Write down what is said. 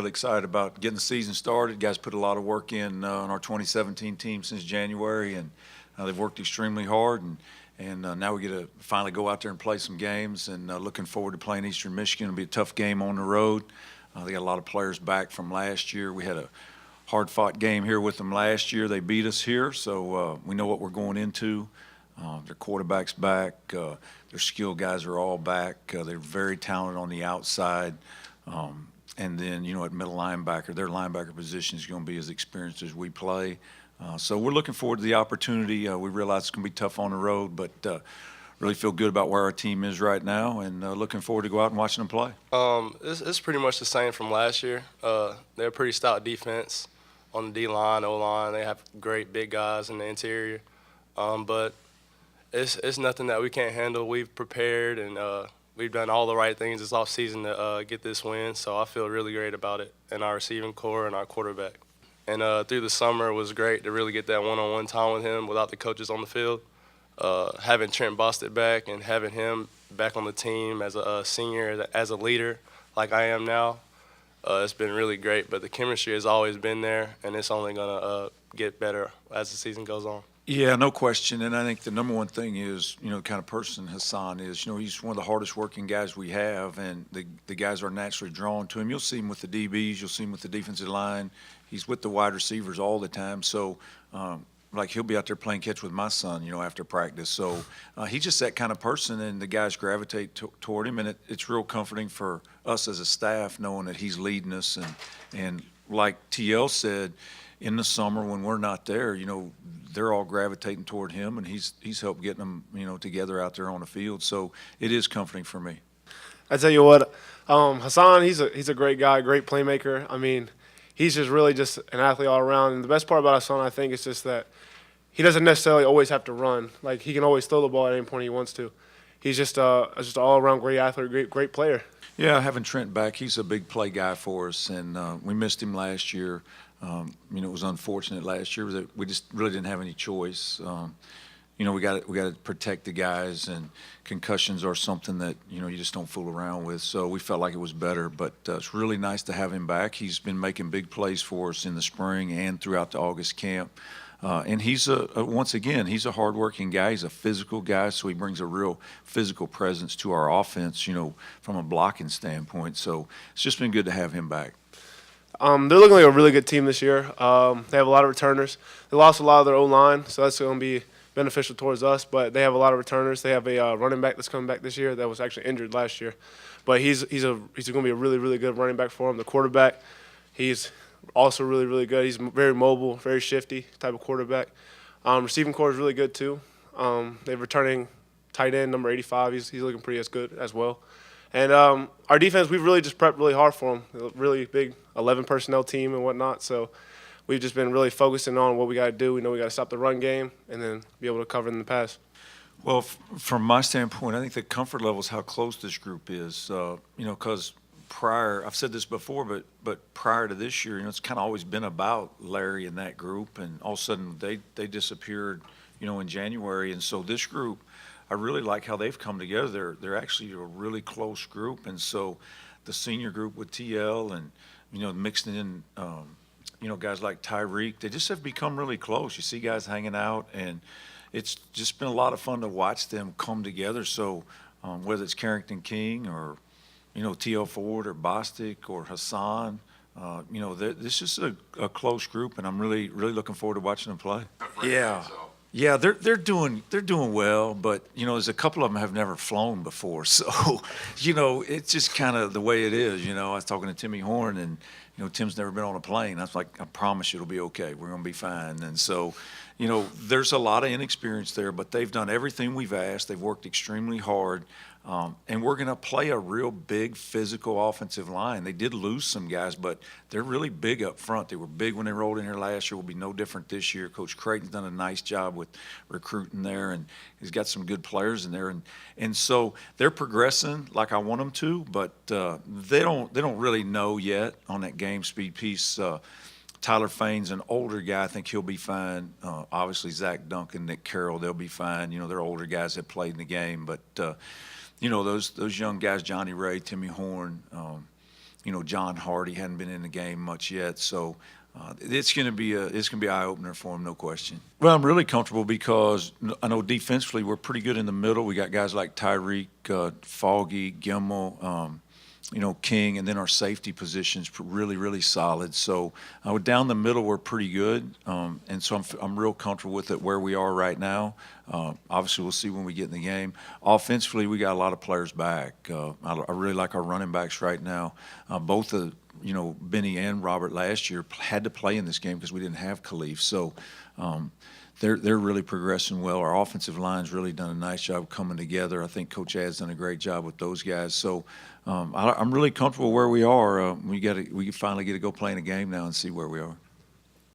really excited about getting the season started. Guys put a lot of work in on our 2017 team since January, and they've worked extremely hard. And now we get to finally go out there and play some games. And looking forward to playing Eastern Michigan. It'll be a tough game on the road. They got a lot of players back from last year. We had a hard-fought game here with them last year. They beat us here, so we know what we're going into. Their quarterback's back. Their skilled guys are all back. They're very talented on the outside. And then, at middle linebacker, their linebacker position is going to be as experienced as we play. So we're looking forward to the opportunity. We realize it's going to be tough on the road, but really feel good about where our team is right now, and looking forward to go out and watching them play. It's pretty much the same from last year. They're a pretty stout defense on the D-line, O-line. They have great big guys in the interior. But it's nothing that we can't handle. We've prepared, and we've done all the right things this offseason to get this win. So I feel really great about it, and our receiving core and our quarterback. And through the summer, it was great to really get that one-on-one time with him without the coaches on the field. Having Trent Bostic back and having him back on the team as a senior, as a leader like I am now, it's been really great. But the chemistry has always been there, and it's only going to get better as the season goes on. Yeah, no question. And I think the number one thing is, the kind of person Hassan is. He's one of the hardest working guys we have, and the guys are naturally drawn to him. You'll see him with the DBs. You'll see him with the defensive line. He's with the wide receivers all the time. So, he'll be out there playing catch with my son, after practice. So he's just that kind of person, and the guys gravitate toward him. And it's real comforting for us as a staff knowing that he's leading us. And like TL said, in the summer when we're not there, they're all gravitating toward him, and he's helped getting them, together out there on the field. So it is comforting for me. I tell you what, Hassan, he's a great guy, great playmaker. I mean, he's just really just an athlete all around. And the best part about Hassan, I think, is just that he doesn't necessarily always have to run. Like, he can always throw the ball at any point he wants to. He's just an all-around great athlete, great player. Yeah, having Trent back, he's a big play guy for us, and we missed him last year. It was unfortunate last year that we just really didn't have any choice. We got to protect the guys, and concussions are something that you just don't fool around with. So we felt like it was better, but it's really nice to have him back. He's been making big plays for us in the spring and throughout the August camp. And he's once again, he's a hardworking guy. He's a physical guy, so he brings a real physical presence to our offense, from a blocking standpoint. So it's just been good to have him back. They're looking like a really good team this year. They have a lot of returners. They lost a lot of their O-line, so that's going to be beneficial towards us. But they have a lot of returners. They have a running back that's coming back this year that was actually injured last year. But he's going to be a really, really good running back for them. The quarterback, he's also really, really good. He's very mobile, very shifty type of quarterback. Receiving core is really good too. They're returning tight end number 85. He's looking pretty as good as well. And our defense, we've really just prepped really hard for them. A really big 11 personnel team and whatnot. So we've just been really focusing on what we got to do. We know we got to stop the run game and then be able to cover in the pass. Well, from my standpoint, I think the comfort level is how close this group is. Because I've said this before, but prior to this year, it's kind of always been about Larry and that group, and all of a sudden they disappeared, in January. And so this group, I really like how they've come together. They're actually a really close group, and so the senior group with TL and mixing in guys like Tyriq, they just have become really close. You see guys hanging out, and it's just been a lot of fun to watch them come together. So whether it's Carrington King or TL Ford or Bostic or Hassan, this is a close group, and I'm really really looking forward to watching them play. Yeah, they're doing well, but there's a couple of them have never flown before, so it's just kind of the way it is. I was talking to Timmy Horn, and Tim's never been on a plane. I was like, I promise you it'll be okay. We're gonna be fine. And so, there's a lot of inexperience there, but they've done everything we've asked. They've worked extremely hard. And we're going to play a real big physical offensive line. They did lose some guys, but they're really big up front. They were big when they rolled in here last year. Will be no different this year. Coach Creighton's done a nice job with recruiting there, and he's got some good players in there. And so they're progressing like I want them to, but they don't really know yet on that game speed piece. Tyler Fain's an older guy. I think he'll be fine. Obviously, Zach Duncan, Nick Carroll, they'll be fine. They're older guys that played in the game, but those young guys, Johnny Ray, Timmy Horn, John Hardy hadn't been in the game much yet, so it's going to be an eye opener for him, no question. Well, I'm really comfortable because I know defensively we're pretty good in the middle. We got guys like Tyriq, Foggy, Gimmel, King, and then our safety positions really, really solid. So down the middle we're pretty good, and so I'm real comfortable with it where we are right now. Obviously, we'll see when we get in the game. Offensively, we got a lot of players back. I really like our running backs right now. Both Benny and Robert last year had to play in this game because we didn't have Khalif. So they're really progressing well. Our offensive line's really done a nice job coming together. I think Coach Ad's done a great job with those guys. So I'm really comfortable where we are. We finally get to go play in a game now and see where we are.